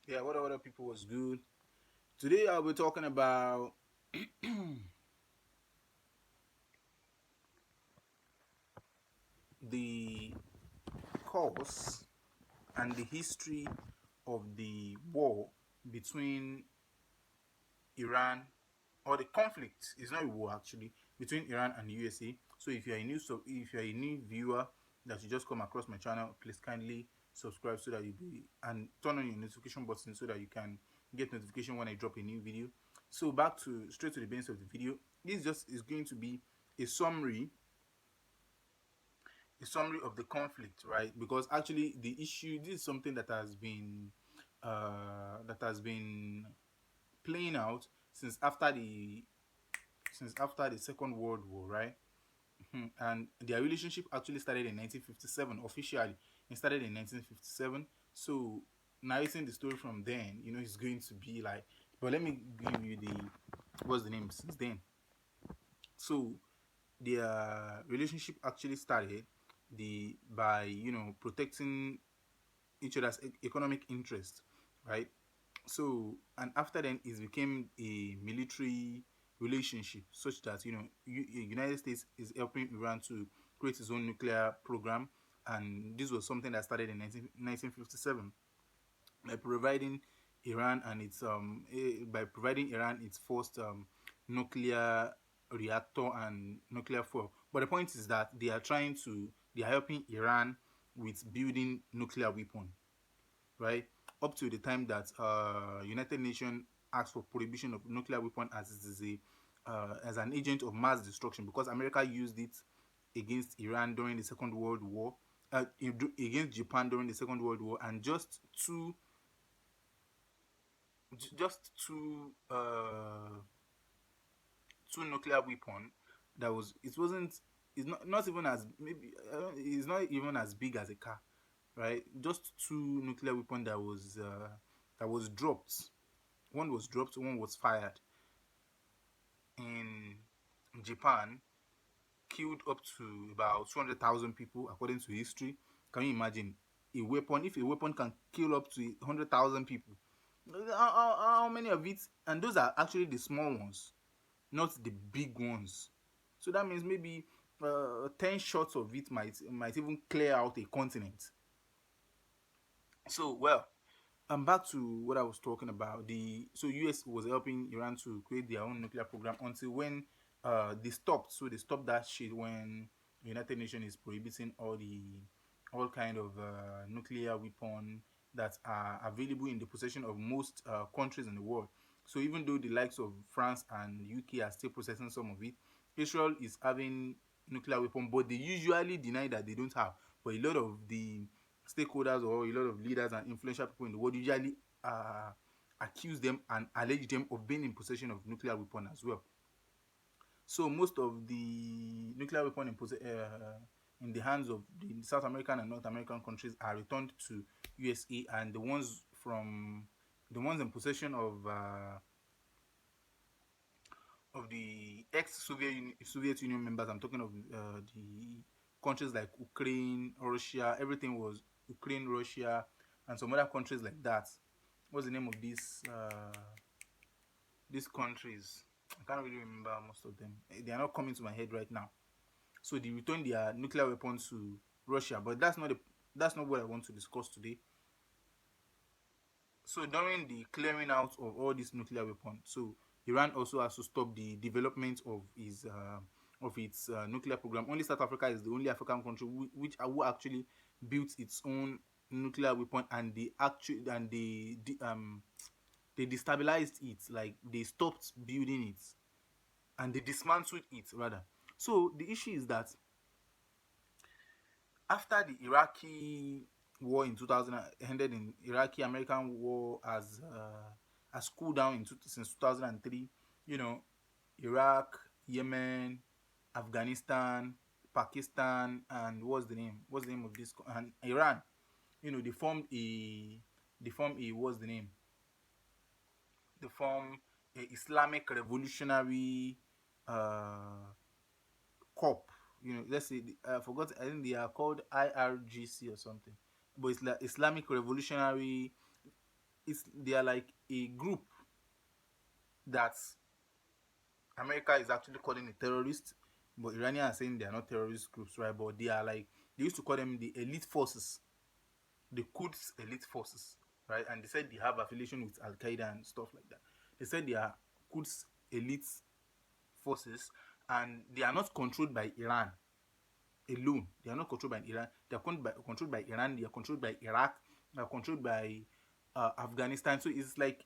Yeah, what other people was good. Today I'll be talking about the cause and the history of the war between Iran, or the conflict. It's not a war actually between Iran and the USA. So if you're a new viewer that you just come across my channel, please kindly subscribe so that you be and turn on your notification button so that you can get notification when I drop a new video. So back to straight to the base of the video. This just is going to be a summary a summary of the conflict, right? Because actually the issue, this is something that has been playing out since after the Second World War, right? And their relationship actually started in 1957 officially. It started in 1957. So narrating the story from then, it's going to be like. But let me give you the what's the name since then. So their relationship actually started the by protecting each other's economic interest, right? So and after then it became a military relationship such that United States is helping Iran to create its own nuclear program, and this was something that started in 1957 by providing by providing Iran its first nuclear reactor and nuclear fuel. But the point is that they are helping Iran with building nuclear weapon, right? Up to the time that United Nations asked for prohibition of nuclear weapon as it is as an agent of mass destruction, because America used it against Iran during the Second World War, against Japan during the Second World War, and just two nuclear weapon that was it wasn't it's not even as maybe it's not even as big as a car, right? Just two nuclear weapon that was dropped. One was dropped, one was fired in Japan, killed up to about 200,000 people according to history. Can you imagine a weapon? If a weapon can kill up to 100,000 people, how many of it? And those are actually the small ones, not the big ones. So that means maybe 10 shots of it might even clear out a continent. So well, I'm back to what I was talking about. The so US was helping Iran to create their own nuclear program until when they stopped. So they stopped that shit when the United Nations is prohibiting all kind of nuclear weapon that are available in the possession of most countries in the world. So even though the likes of France and UK are still possessing some of it, Israel is having nuclear weapon, but they usually deny that they don't have. But a lot of the stakeholders or a lot of leaders and influential people in the world usually accuse them and allege them of being in possession of nuclear weapon as well. So most of the nuclear weapon in the hands of the South American and North American countries are returned to USA, and the ones in possession of the Soviet Union members. I'm talking of the countries like Ukraine, Russia. Everything was Ukraine, Russia, and some other countries like that. What's the name of these countries? I can't really remember most of them. They are not coming to my head right now. So they returned their nuclear weapons to Russia, but that's not what I want to discuss today. So during the clearing out of all these nuclear weapons, so Iran also has to stop the development of its nuclear program. Only South Africa is the only African country who actually built its own nuclear weapon, and they destabilized it, like they stopped building it and they dismantled it rather. So the issue is that after the Iraqi war in 2000 ended in Iraqi American war has cooled down since 2003. You know, Iraq, Yemen, Afghanistan, Pakistan, and What's the name of this? And Iran. They formed a what's the name? They formed a Islamic Revolutionary uh, Corp. Let's say I forgot. I think they are called IRGC or something, but it's like Islamic Revolutionary. they are like a group that America is actually calling a terrorist, but Iranians are saying they are not terrorist groups, right? But they are like they used to call them the elite forces, the Quds elite forces, right? And they said they have affiliation with Al Qaeda and stuff like that. They said they are Quds elite forces, and they are not controlled by Iran alone. They are not controlled by Iran. They are controlled by Iran. They are controlled by Iraq. They are controlled by Afghanistan. So it's like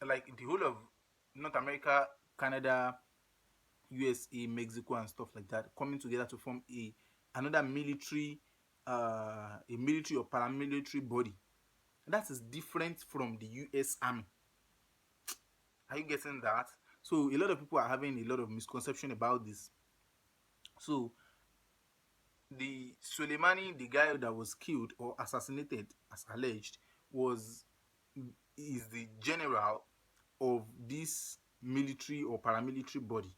the whole of North America, Canada, USA, Mexico, and stuff like that coming together to form another military, a military or paramilitary body. That is different from the US Army. Are you getting that? So a lot of people are having a lot of misconception about this. So the Soleimani, the guy that was killed or assassinated, as alleged, was is the general of this military or paramilitary body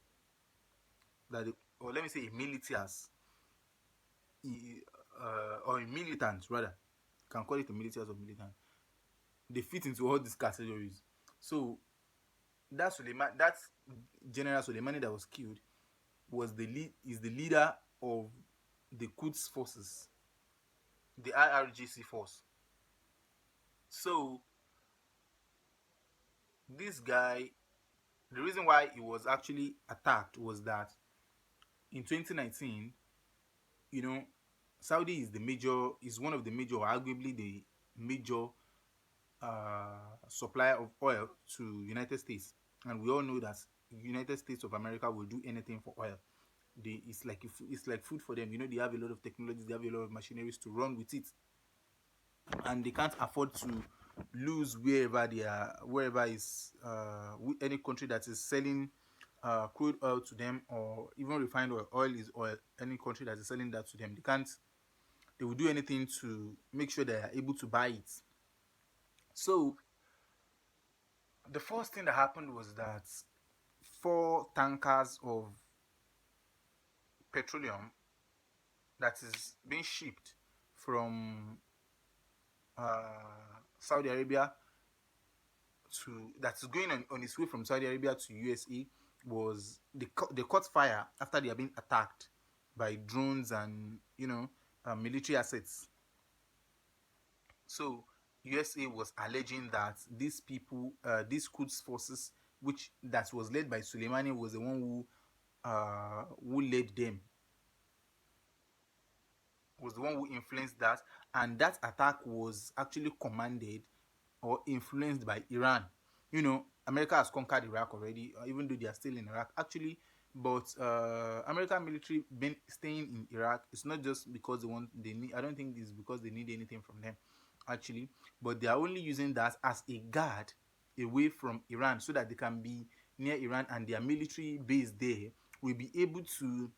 that, or let me say, a militias, or a militant rather. You can call it a militias or militant. They fit into all these categories. So that General Soleimani that was killed is the leader of the Quds forces, the IRGC force. So this guy, the reason why he was actually attacked was that in 2019, you know, Saudi is one of the major, or arguably the major supplier of oil to United States, and we all know that United States of America will do anything for oil. It's like food for them. They have a lot of technologies, they have a lot of machineries to run with it, and they can't afford to lose wherever is any country that is selling crude oil to them, or even refined oil. Oil is oil. Any country that is selling that to them, they will do anything to make sure they are able to buy it. So the first thing that happened was that four tankers of petroleum that is being shipped from Saudi Arabia that is going on its way from Saudi Arabia to USA was they caught fire after they have been attacked by drones and military assets. So USA was alleging that these Quds forces, which that was led by Soleimani, was the one who led them, was the one who influenced that, and that attack was actually commanded or influenced by Iran. America has conquered Iraq already, even though they are still in Iraq, actually. But American military been staying in Iraq. It's not just because they need. I don't think it's because they need anything from them, actually. But they are only using that as a guard away from Iran, so that they can be near Iran, and their military base there will be able to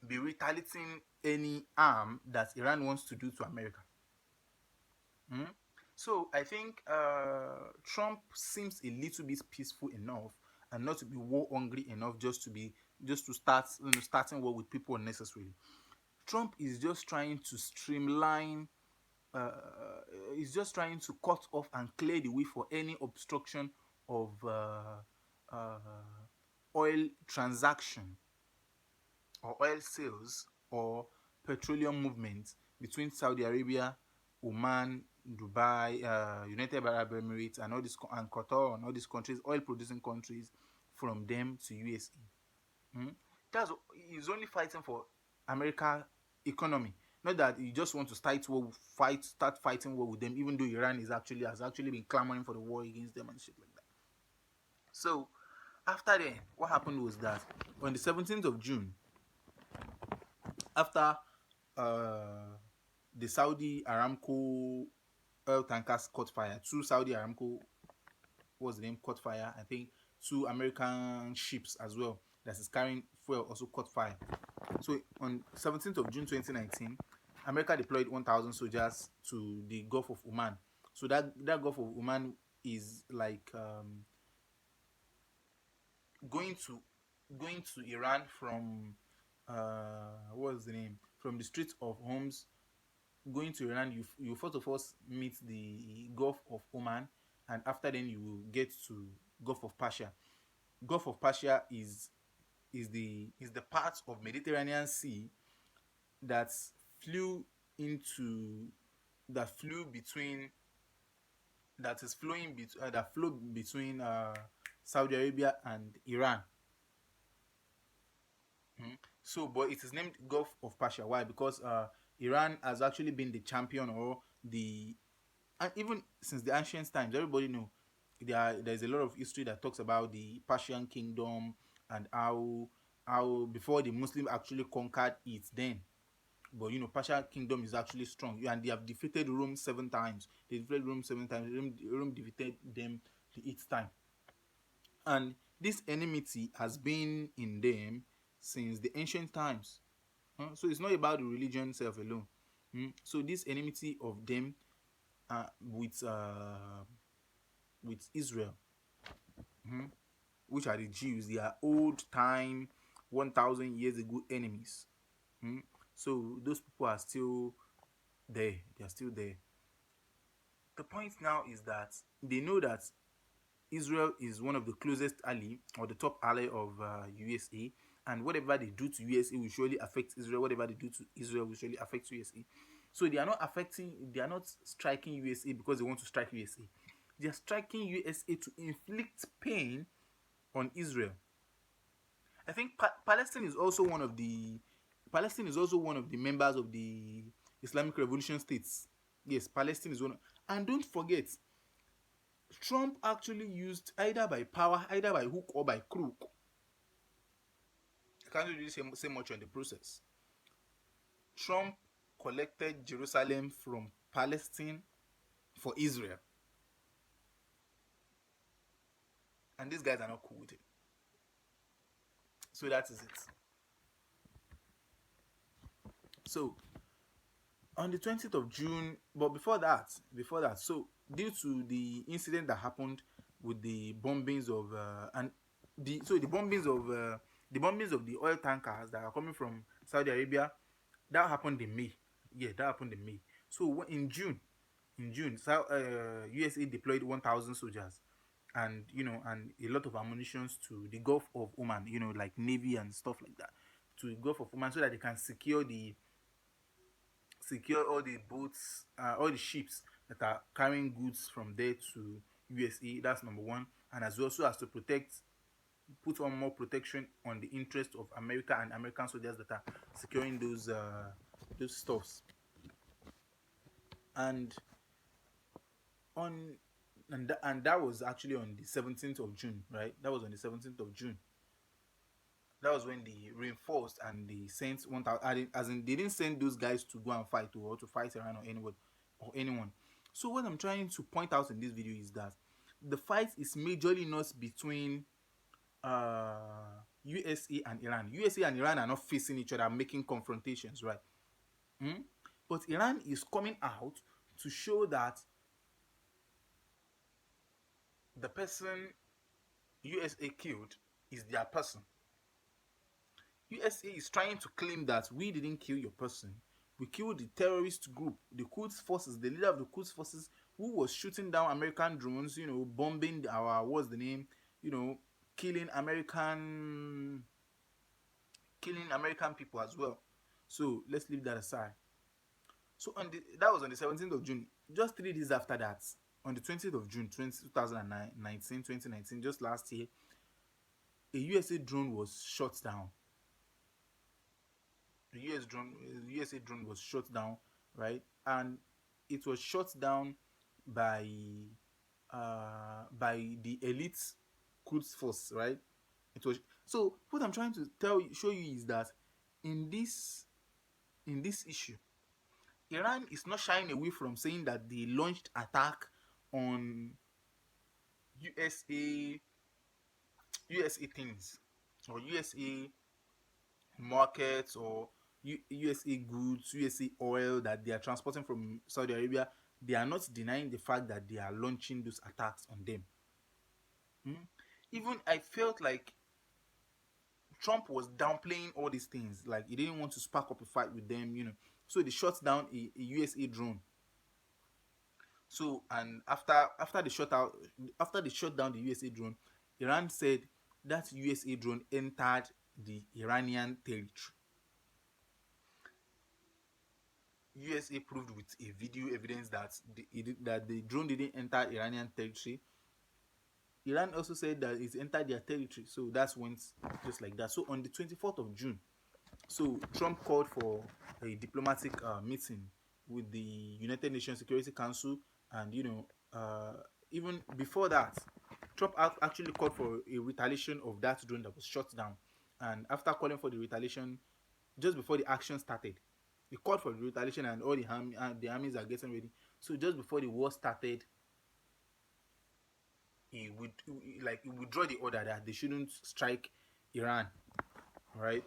be retaliating any harm that Iran wants to do to America. Mm? So I think Trump seems a little bit peaceful enough and not to be war hungry enough just to start starting war with people unnecessarily. Trump is just trying to streamline. Uh, is just trying to cut off and clear the way for any obstruction of uh, oil transaction or oil sales or petroleum movements between Saudi Arabia, Oman, Dubai, United Arab Emirates, and and Qatar, and all these countries, oil producing countries, from them to USA. That's He's only fighting for America economy. Not that he just want to start fighting war with them, even though Iran has actually been clamoring for the war against them and shit like that. So after then, what happened was that on the 17th of June, after uh, the Saudi Aramco oil tankers caught fire, two Saudi Aramco, what's the name, caught fire. I think two American ships as well that is carrying fuel also caught fire. So on 17th of June 2019, America deployed 1,000 soldiers to the Gulf of Oman. So that Gulf of Oman is like going to Iran from what's the name, from the Strait of Hormuz going to Iran, you first of all meet the Gulf of Oman, and after then you will get to Gulf of Persia. Gulf of Persia is the part of Mediterranean Sea that flew into that flew between that is flowing that flowed between Saudi Arabia and Iran. Mhm. So, but it is named Gulf of Persia. Why? Because Iran has actually been the champion, or the and even since the ancient times, everybody know there's a lot of history that talks about the Persian kingdom, and how before the Muslim actually conquered it then. But Persian kingdom is actually strong, and they have defeated Rome 7 times. They defeated Rome 7 times. Rome defeated them the eighth time, and this enmity has been in them since the ancient times. So it's not about the religion itself alone. So this enmity of them with Israel, mhm, which are the Jews, they are old time, 1,000 years ago enemies. Mm. So those people are still there. They are still there. The point now is that they know that Israel is one of the closest ally, or the top ally of USA, and whatever they do to USA will surely affect Israel. Whatever they do to Israel will surely affect USA. So they are not striking USA because they want to strike USA. They are striking USA to inflict pain on Israel. I think Palestine is also one of the members of the Islamic Revolution states. Yes, Palestine is one. And don't forget, Trump actually used, either by power, either by hook or by crook. I can't really say much on the process. Trump collected Jerusalem from Palestine for Israel, and these guys are not cool with it. So that is it. So on the 20th of June, but before that, so due to the incident that happened with the bombings of and the bombings of the oil tankers that are coming from Saudi Arabia, that happened in May. Yeah, that happened in May. So in June, USA deployed 1,000 soldiers, and a lot of ammunitions to the Gulf of Oman, like Navy and stuff like that, to the Gulf of Oman, so that they can secure all the boats, all the ships that are carrying goods from there to USA. That's number one, and as well so as to put on more protection on the interest of America and American soldiers that are securing those stuffs. And on and that was actually on the 17th of June, right? That was on the 17th of June. That was when they reinforced and they sent 1,000, as in they didn't send those guys to go and fight, or to fight Iran, or anyone. So what I'm trying to point out in this video is that the fight is majorly not between USA and Iran. USA and Iran are not facing each other, making confrontations, right? Mm? But Iran is coming out to show that the person USA killed is their person. USA is trying to claim that we didn't kill your person. We killed the terrorist group, the Quds forces, the leader of the Quds forces, who was shooting down American drones, bombing what's the name, you know, killing American people as well. So let's leave that aside. So that was on the 17th of June. Just 3 days after that, on the 20th of June, 2019, just last year, a USA drone was shot down. The USA drone was shot down, right? And it was shot down by the elite Quds force, right? It was so. What I'm trying to show you is that in this issue, Iran is not shying away from saying that they launched attack on USA USA things, or USA markets, or USA goods, USA oil that they are transporting from Saudi Arabia. They are not denying the fact that they are launching those attacks on them. Mm. Even I felt like Trump was downplaying all these things, like he didn't want to spark up a fight with them. So they shot down a USA drone. So and after they shot out after they shot down the USA drone, Iran said that USA drone entered the Iranian territory. USA proved with a video evidence that that the drone didn't enter Iranian territory. Iran also said that it entered their territory. So that's went just like that. So on the 24th of June, so Trump called for a diplomatic meeting with the United Nations Security Council, and even before that, Trump actually called for a retaliation of that drone that was shot down. And after calling for the retaliation, just before the action started, he called for the retaliation, and all the armies are getting ready. So just before the war started, he would he withdraw the order that they shouldn't strike Iran, right?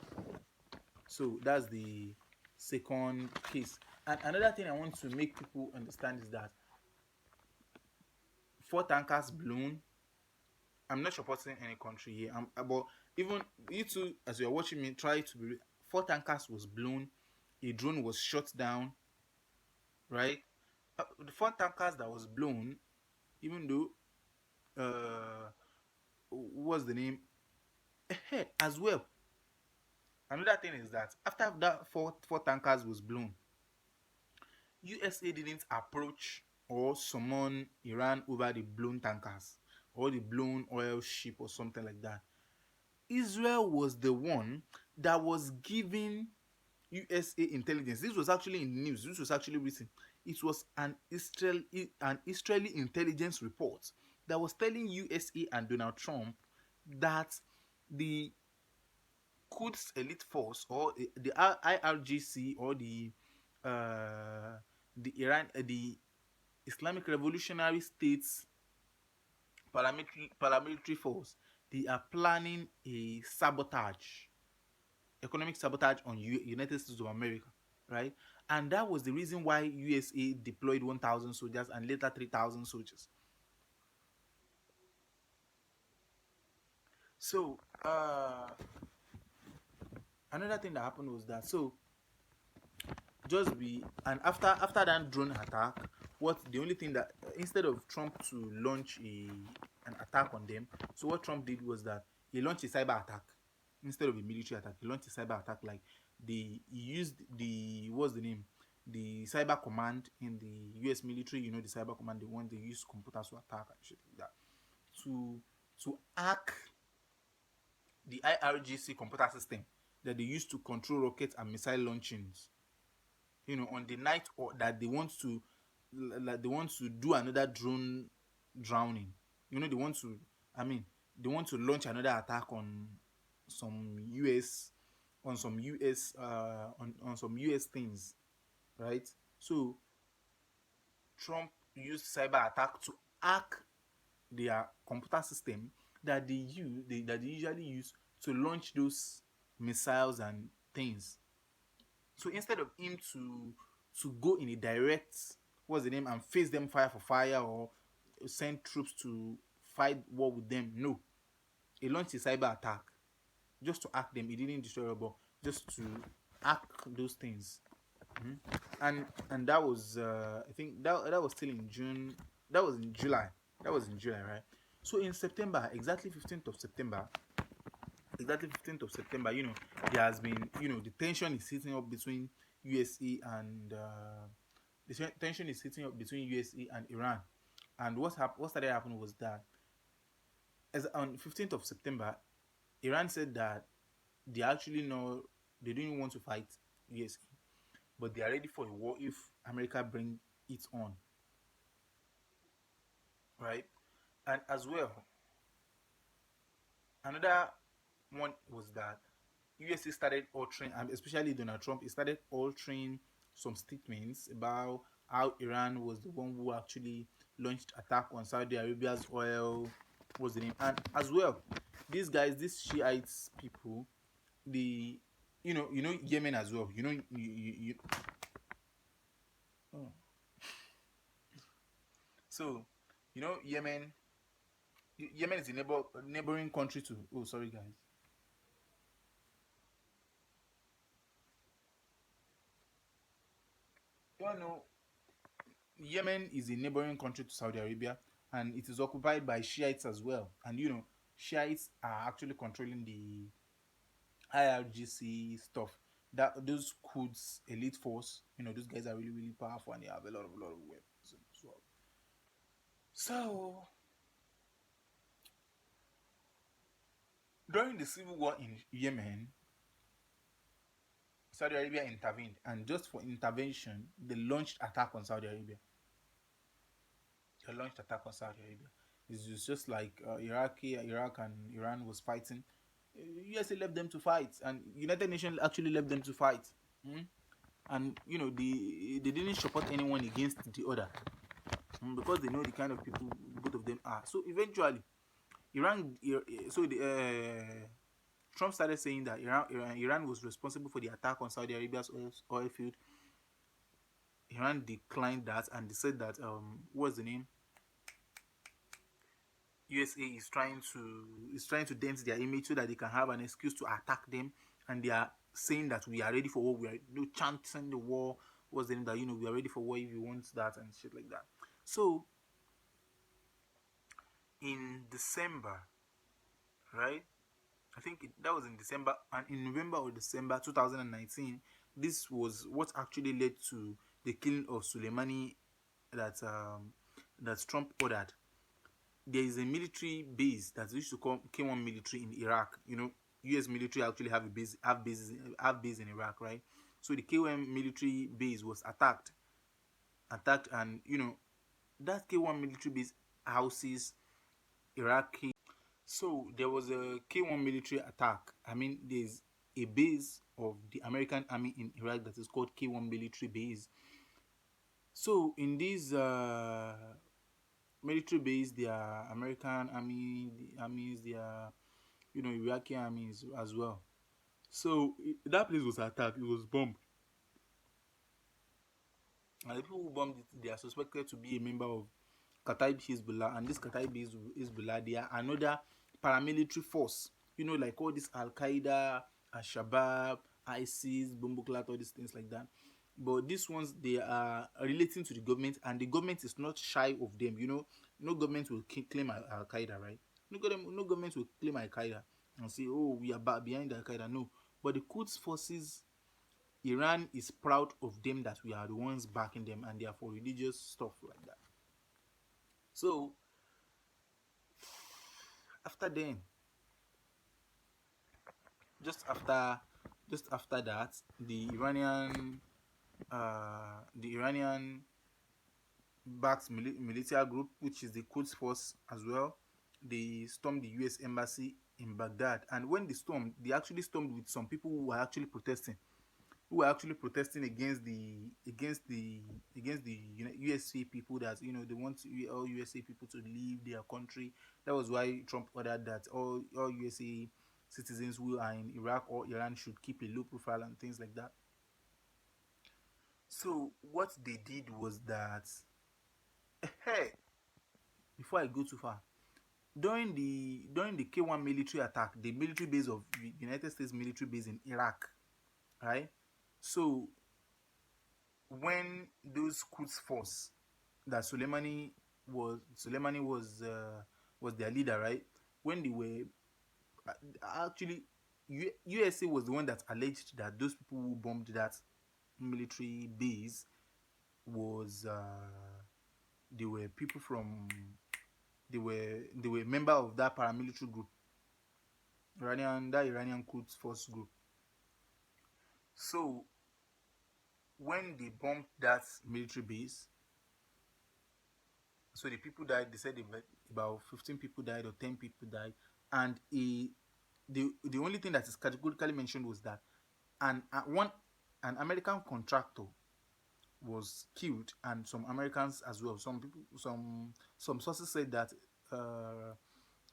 So that's the second case. And another thing I want to make people understand is that four tankers blown. I'm not supporting any country here. But even you two, as you're watching me, try to be. Four tankers was blown. A drone was shot down. Right. The four tankers that was blown, even though what's the name? As well. Another thing is that after that four tankers was blown, USA didn't approach or summon Iran over the blown tankers or the blown oil ship or something like that. Israel was the one that was giving USA intelligence. This was actually in news. This was actually written. It was an Israeli intelligence report that was telling USA and Donald Trump that the Quds elite force or the IRGC or the Islamic Revolutionary States paramilitary force, they are planning a economic sabotage on United States of America, right? And that was the reason why USA deployed 1,000 soldiers and later 3,000 soldiers. So another thing that happened was that just be and after that drone attack, what the only thing that instead of Trump to launch an attack on them, so what Trump did was that he launched a cyber attack instead of a military attack. He launched a cyber attack. Like he used the what's the name, the cyber command in the US military. You know, the cyber command, the one they use computers to attack and shit like that, to hack the IRGC computer system that they use to control rockets and missile launchings, on the night or that they want to do another drone drowning. They want to, I mean, they want to launch another attack some us some us on some us things, right? So Trump used cyber attack to hack their computer system that they usually use to launch those missiles and things. So instead of him to go in a direct, what's the name, and face them fire for fire or send troops to fight war with them, no, he launched a cyber attack just to hack them. He didn't destroy them, but just to hack those things. And that was I think that was still in June. That was in July. That was in July, right? So in September, exactly 15th of September, there has been, the tension is heating up between USA and tension is heating up between USA and Iran. And what started happening was that as on 15th of September, Iran said that they actually know they didn't want to fight USA, but they are ready for a war if America bring it on, right? And as well, another one was that USA started altering, and especially Donald Trump, he started altering some statements about how Iran was the one who actually launched attack on Saudi Arabia's oil. Was the name? And as well, these guys, these Shiites people, the Yemen as well. Oh. So Yemen. Yemen is a neighboring country to. Oh, sorry, guys. Yemen is a neighboring country to Saudi Arabia, and it is occupied by Shiites as well. And Shiites are actually controlling the IRGC stuff. That those Quds elite force, those guys are really really powerful and they have a lot of weapons as well. So during the civil war in Yemen, Saudi Arabia intervened, and just for intervention, they launched attack on Saudi Arabia. They launched attack on Saudi Arabia. It's just like Iraq and Iran was fighting. USA left them to fight, and United Nations actually left them to fight. Mm? And they didn't support anyone against the other, because they know the kind of people both of them are. So eventually, Iran, so Trump started saying that Iran was responsible for the attack on Saudi Arabia's oil field. Iran declined that, and they said that what's the name? USA is trying to dent their image so that they can have an excuse to attack them, and they are saying that we are ready for war. We are chanting the war. What's the name that we are ready for war if you want that and shit like that. So in December, right? I think that was in December, and in November or December 2019, this was what actually led to the killing of Soleimani that Trump ordered. There is a military base that used to call K1 military in Iraq. US military actually have base in Iraq, right? So the K1 military base was attacked, and that K1 military base houses Iraqi. So there was a K1 military attack. I mean, there's a base of the American army in Iraq that is called K1 military base. So in this military base, there are American army armies, there are Iraqi armies as well. So that place was attacked. It was bombed, and the people who bombed it, they are suspected to be a member of Kataib Hezbollah, and this Kataib Hezbollah, they are another paramilitary force. Like all this Al Qaeda, Al Shabaab, ISIS, Bumbuklat, all these things like that. But these ones, they are relating to the government, and the government is not shy of them. No government will claim Al Qaeda, right? No government will claim Al Qaeda and say, "Oh, we are behind Al Qaeda." No, but the Quds forces, Iran is proud of them, that we are the ones backing them, and they are for religious stuff like that. So after then, just after just after that, the Iranian backed military group, which is the Quds Force as well, they stormed the US embassy in Baghdad. And when they actually stormed with some people who were actually protesting against the USA people, that they want all USA people to leave their country. That was why Trump ordered that all USA citizens who are in Iraq or Iran should keep a low profile and things like that. So what they did was that, hey, before I go too far, during the K1 military attack, the military base of the United States military base in Iraq, right? So when those Quds force, that Soleimani was their leader, right? When they were actually, USA was the one that alleged that those people who bombed that military base was they were people from they were member of that paramilitary group, Iranian Quds Force group. So when they bombed that military base, so the people died. They said about 15 people died or 10 people died, and the only thing that is categorically mentioned was that an American contractor was killed, and some Americans as well. Some sources said that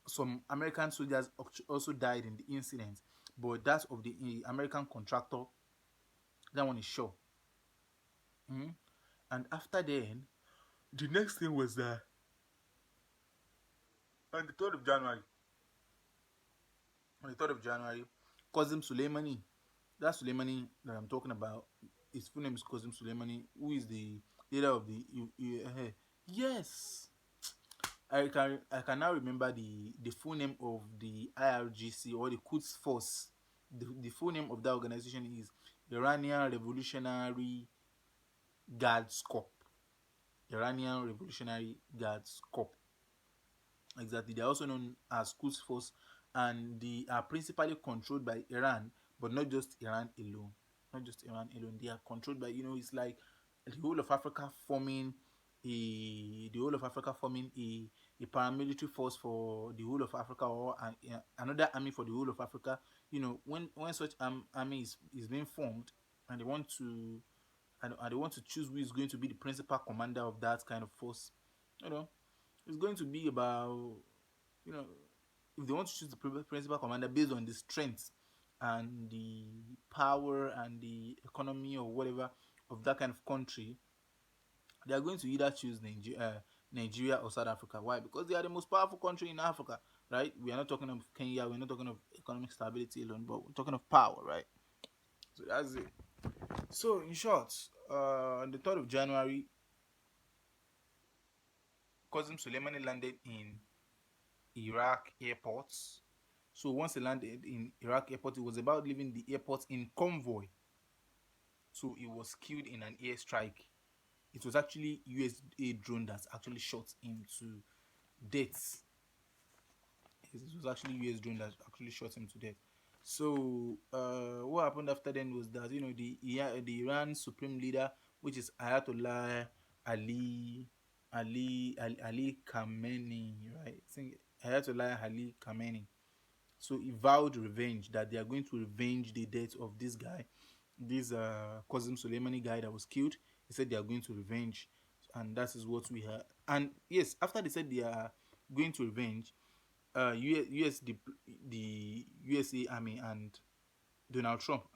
some American soldiers also died in the incident, but that of the American contractor, that one is sure. Mhm. And after then, the next thing was that on the 3rd of January, on the 3rd of January, Qasem Soleimani, that Soleimani that I'm talking about, his full name is Qasem Soleimani, who is leader of the yes. I can now remember the full name of the IRGC, or the Quds Force. The full name of that organization is Iranian Revolutionary Guards Corps. Iranian Revolutionary Guards Corps. Exactly. They are also known as Quds Force, and they are principally controlled by Iran, but not just Iran alone. Not just Iran alone. They are controlled by, it's like the whole of Africa forming a paramilitary force for the whole of Africa, or another army for the whole of Africa. When such army is being formed, and they want to and they want to choose who is going to be the principal commander of that kind of force. You know, it's going to be about, you know if they want to choose the principal commander based on the strength and the power and the economy or whatever of that kind of country, they are going to either choose Nigeria or South Africa. Why? Because they are the most powerful country in Africa, right? We are not talking of Kenya, we're not talking of economic stability alone, but we're talking of power, right? So that's it. So in short, on the 3rd of January, Qasem Soleimani landed in Iraq airports. So once he landed in Iraq airport, he was about leaving the airport in convoy. So he was killed in an airstrike. It was actually USA drone that actually shot him to death. It was actually US drone that actually shot him to death. So what happened after then was that, the Iran supreme leader, which is Ayatollah Ali Khamenei, right? I think Ayatollah Ali Khamenei. So he vowed revenge, that they are going to revenge the death of this guy, this Qasem Soleimani guy that was killed. He said they are going to revenge, and that is what we heard. And yes, after they said they are going to revenge, the USA Army and Donald Trump.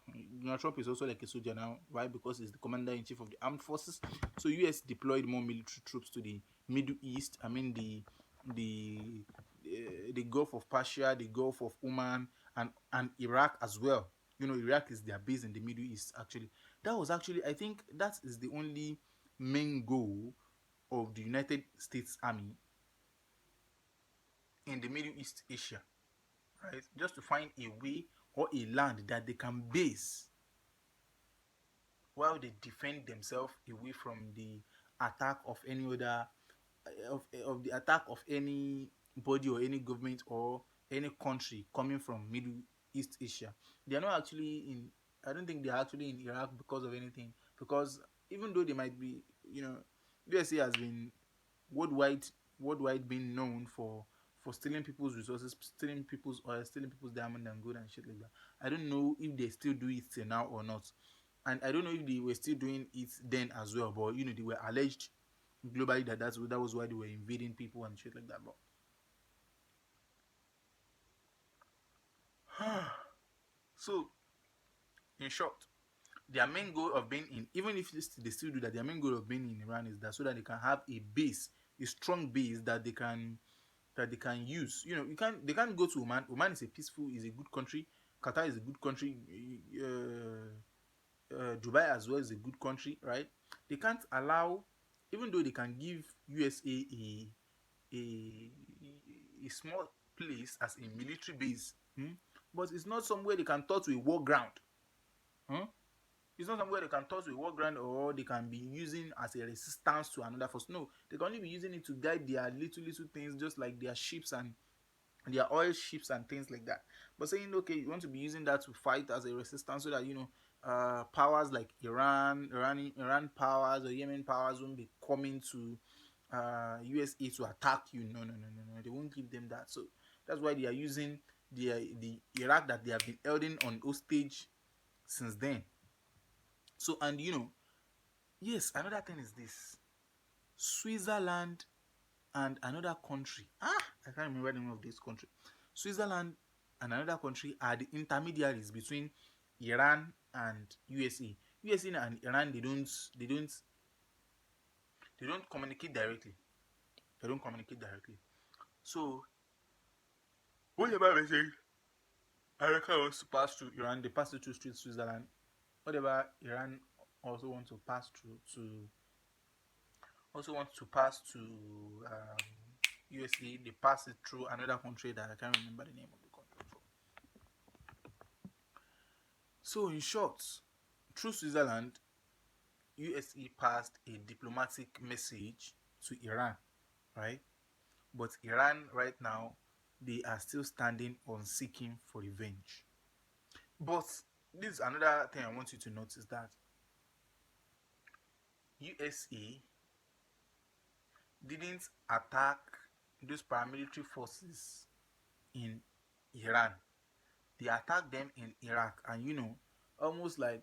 Donald Trump is also like a soldier now. Why? Because he's the commander in chief of the armed forces. So US deployed more military troops to the Middle East. I mean the the Gulf of Persia, the Gulf of Oman, and Iraq as well. Iraq is their base in the Middle East. Actually, that was actually, I think that is the only main goal of the United States Army in the Middle East Asia, right? Just to find a way or a land that they can base while they defend themselves away from the attack of any other of the attack of any body or any government or any country coming from Middle East Asia. They are not actually in. I don't think they are actually in Iraq because of anything. Because even though they might be, USA has been worldwide worldwide being known for stealing people's resources, stealing people's oil, stealing people's diamond and gold and shit like that. I don't know if they still do it till now or not, and I don't know if they were still doing it then as well. But they were alleged globally that was why they were invading people and shit like that. But so in short, their main goal of being in, even if they still do that, their main goal of being in Iran is that so that they can have a base, a strong base that they can use. They can't go to Oman. Oman is a good country. Qatar is a good country. Dubai as well is a good country, right? They can't allow, even though they can give USA a a small place as a military base, but it's not somewhere they can turn to a war ground. Hmm? It's not somewhere they can turn to a war ground, or they can be using as a resistance to another force. No, they can only be using it to guide their little things, just like their ships and their oil ships and things like that. But saying, okay, you want to be using that to fight as a resistance, so that powers like Iran powers or Yemen powers won't be coming to USA to attack you. No, no, no, no, no. They won't give them that. So that's why they are using the Iraq that they have been holding on hostage since then. So, and yes, another thing is this: Switzerland and another country. I can't remember the name of this country. Switzerland and another country are the intermediaries between Iran and USA. USA and Iran, they don't communicate directly. They don't communicate directly. So whatever message America wants to pass through Iran, they pass it through Switzerland. Whatever Iran also wants to pass through to also want to pass to USA. They pass it through another country that I can't remember the name of the country from. So in short, through Switzerland, USA passed a diplomatic message to Iran, right? But Iran right now, they are still standing on seeking for revenge. But this is another thing I want you to notice, that USA didn't attack those paramilitary forces in Iran. They attacked them in Iraq, and almost like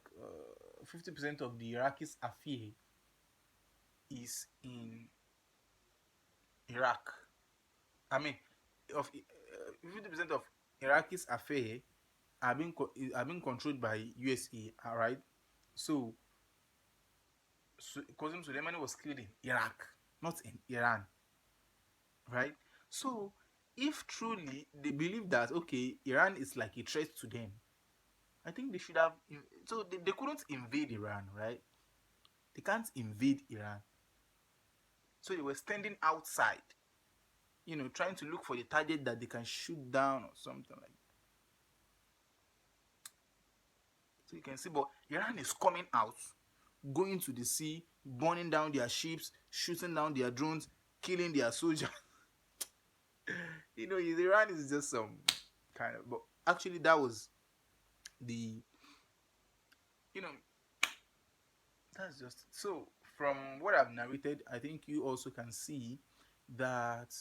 50% of the Iraqis' affair is in Iraq. I mean, of 50% of Iraqis' affair are being controlled by USA. All right, so, Qasem Soleimani was killed in Iraq, not in Iran, right? So, if truly they believe that okay, Iran is like a threat to them, I think they should have. So they couldn't invade Iran, right? They can't invade Iran. So they were standing outside, trying to look for the target that they can shoot down or something like that. So you can see, but Iran is coming out, going to the sea, burning down their ships, shooting down their drones, killing their soldiers. Iran is just some kind of. But actually, that was the, you know, that's just it. So. From what I've narrated, I think you also can see that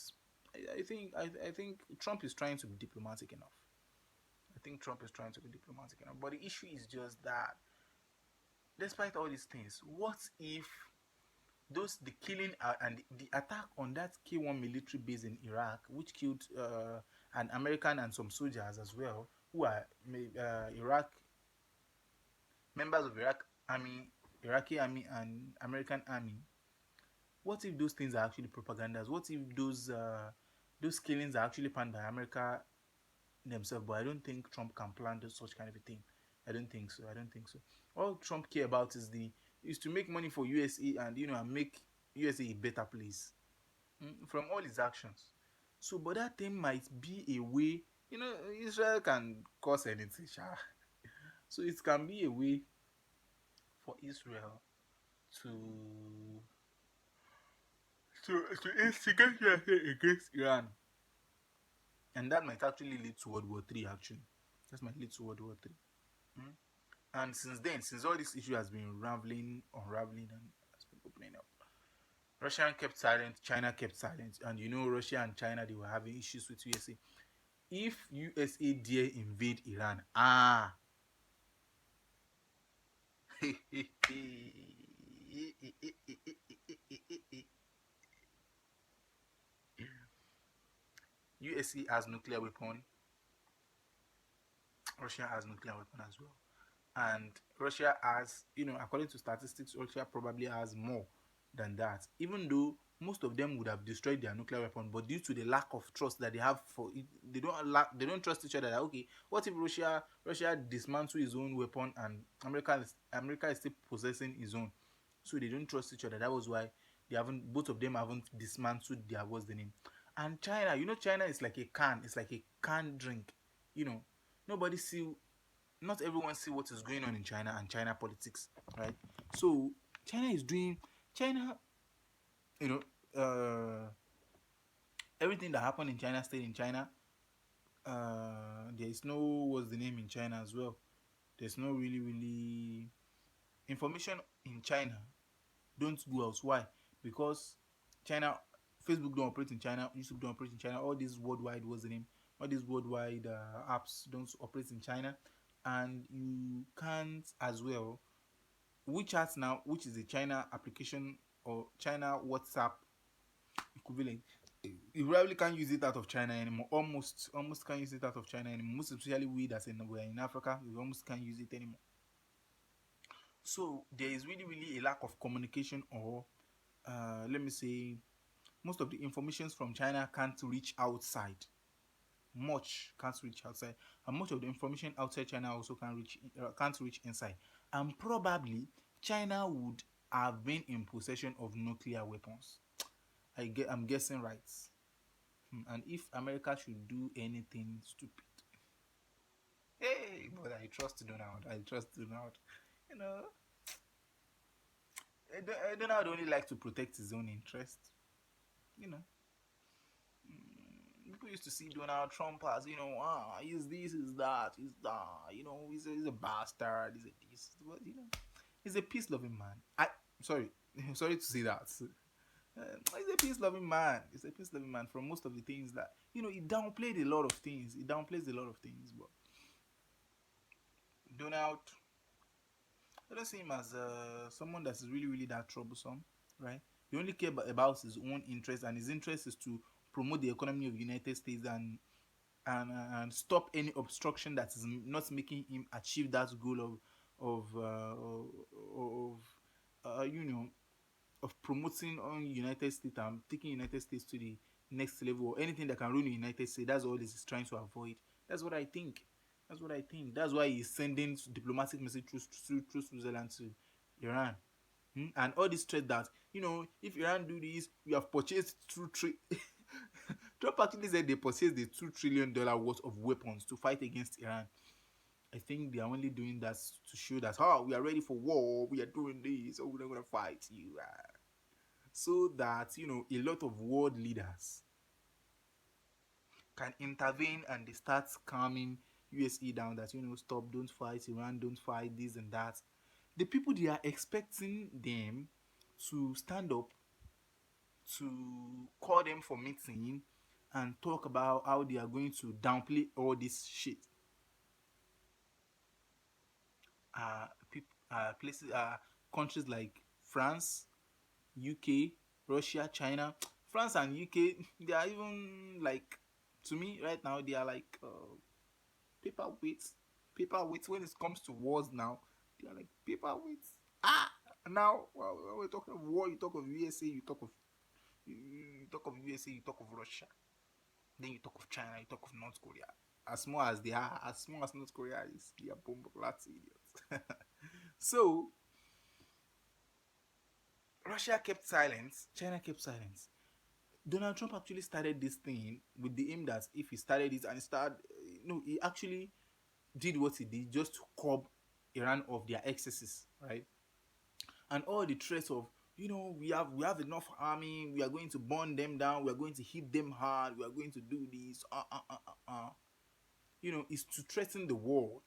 I think Trump is trying to be diplomatic enough. I think Trump is trying to be diplomatic enough. But the issue is just that, despite all these things, what if the killing and the attack on that K1 military base in Iraq, which killed an American and some soldiers as well, who are Iraq members of Iraqi army and American army. What if those things are actually propagandas? What if those killings are actually planned by America themselves? But I don't think Trump can plan such kind of a thing. I don't think so. I don't think so. All Trump care about is to make money for USA, and and make USA a better place, from all his actions. So, but that thing might be a way. Israel can cause anything, sha. So it can be a way for Israel to to instigate against Iran, and that might actually lead to World War III. Actually, that might lead to World War III. Mm? And since all this issue has been unraveling, and has been opening up, Russia kept silent, China kept silent, and Russia and China, they were having issues with USA. If USA dare invade Iran, USA has nuclear weapon, Russia has nuclear weapon as well. And Russia has, according to statistics, Russia probably has more than that. Even though most of them would have destroyed their nuclear weapon, but due to the lack of trust that they have for it, they don't trust each other. That, okay, what if Russia dismantle his own weapon and America is still possessing his own? So they don't trust each other. That was why both of them haven't dismantled their, what's the name? And China, China is like a can. It's like a canned drink. You know, nobody see not everyone see what is going on in China and China politics, right? So China is doing China, you know, everything that happened in China stayed in China. There is no, what's the name, in China as well. There's no really information in China. Don't go out. Why? Because China, Facebook don't operate in China, YouTube don't operate in China. All these worldwide, what's the name? All these worldwide apps don't operate in China, and you can't as well. WeChat now, which is a China application or China WhatsApp equivalent, you probably can't use it out of China anymore. Almost can't use it out of China anymore. Most especially we're in Africa, we almost can't use it anymore. So there is really a lack of communication, or let me say, most of the informations from China can't reach outside. Much can't reach outside, and much of the information outside China also can't reach inside. And probably China would have been in possession of nuclear weapons. I'm guessing right. And if America should do anything stupid, hey, but I trust Donald. I trust Donald. You know, Donald only like to protect his own interest. You know, people used to see Donald Trump as, he's this, he's that, he's that. He's a bastard. He's a this, but he's a peace loving man. Sorry, sorry to say that. He's a peace loving man. He's a peace loving man from most of the things that he downplayed a lot of things. He downplays a lot of things, but Donald, I don't see him as someone that's really, really that troublesome, right? He only cares about his own interest, and his interest is to promote the economy of the United States and stop any obstruction that is not making him achieve that goal of you know of promoting on United States and taking United States to the next level, or anything that can ruin the United States. That's all this is trying to avoid. That's what I think. That's what I think. That's why he's sending diplomatic message through Switzerland to Iran. And all this threat that, if Iran do this, we have purchased Trump actually said they purchased the $2 trillion worth of weapons to fight against Iran. I think they are only doing that to show that, we are ready for war, we are doing this, we're not going to fight you. So that, a lot of world leaders can intervene and they start calming USA down that, stop, don't fight Iran, don't fight this and that. The people, they are expecting them to stand up, to call them for meeting and talk about how they are going to downplay all this shit. Places, countries like France, UK, Russia, China. France and UK, they are even like, to me right now, they are like paperweights. Paperweights when it comes to wars now. They are like paperweights. Now, well, when we're talking of war, you talk of USA, you talk of USA, you talk of Russia. Then you talk of China, you talk of North Korea. As small as they are, as small as North Korea is, they are bomb blast idiots. So Russia kept silence, China kept silence. Donald Trump actually started this thing with the aim that if he started it and started, he actually did what he did just to curb Iran of their excesses, right? And all the threats of, we have enough army, we are going to burn them down, we are going to hit them hard, we are going to do this, is to threaten the world.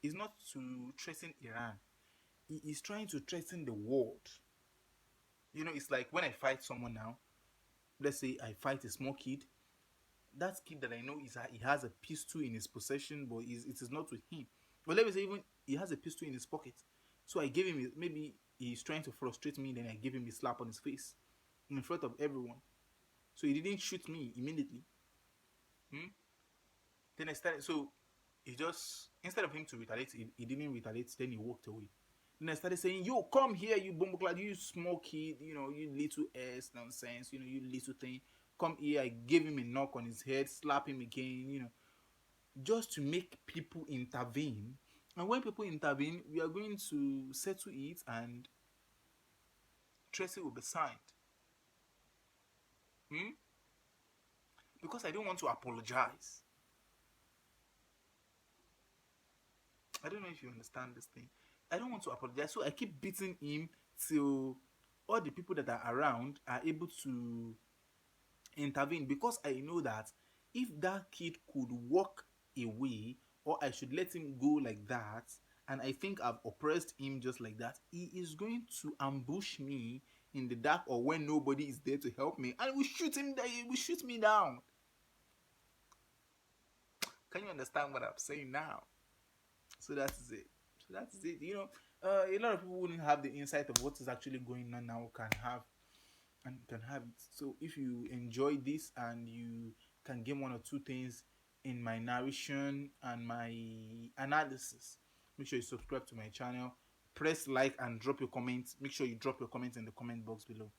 It's not to threaten Iran. He is trying to threaten the world. It's like when I fight someone now, let's say I fight a small kid, that kid that I know he has a pistol in his possession, but it is not with him. But let me say, even he has a pistol in his pocket. So I gave him, maybe he's trying to frustrate me, then I give him a slap on his face in front of everyone. So he didn't shoot me immediately. Hmm? Then I started, so he just, instead of him to retaliate, he didn't retaliate, then he walked away. Then I started saying, yo, come here, you bumbleclad, you small kid, you little ass nonsense, you little thing. Come here. I gave him a knock on his head, slap him again, just to make people intervene. And when people intervene, we are going to settle it and Tracy will be signed. Hmm? Because I don't want to apologize. I don't know if you understand this thing. I don't want to apologize, so I keep beating him till all the people that are around are able to intervene, because I know that if that kid could walk away, or I should let him go like that, and I think I've oppressed him just like that, he is going to ambush me in the dark or when nobody is there to help me, and he will shoot me down. Can you understand what I'm saying now? So that is it. So that is it. A lot of people wouldn't have the insight of what is actually going on now, can have it. So if you enjoy this and you can gain one or two things in my narration and my analysis, make sure you subscribe to my channel, press like and drop your comments. Make sure you drop your comments in the comment box below.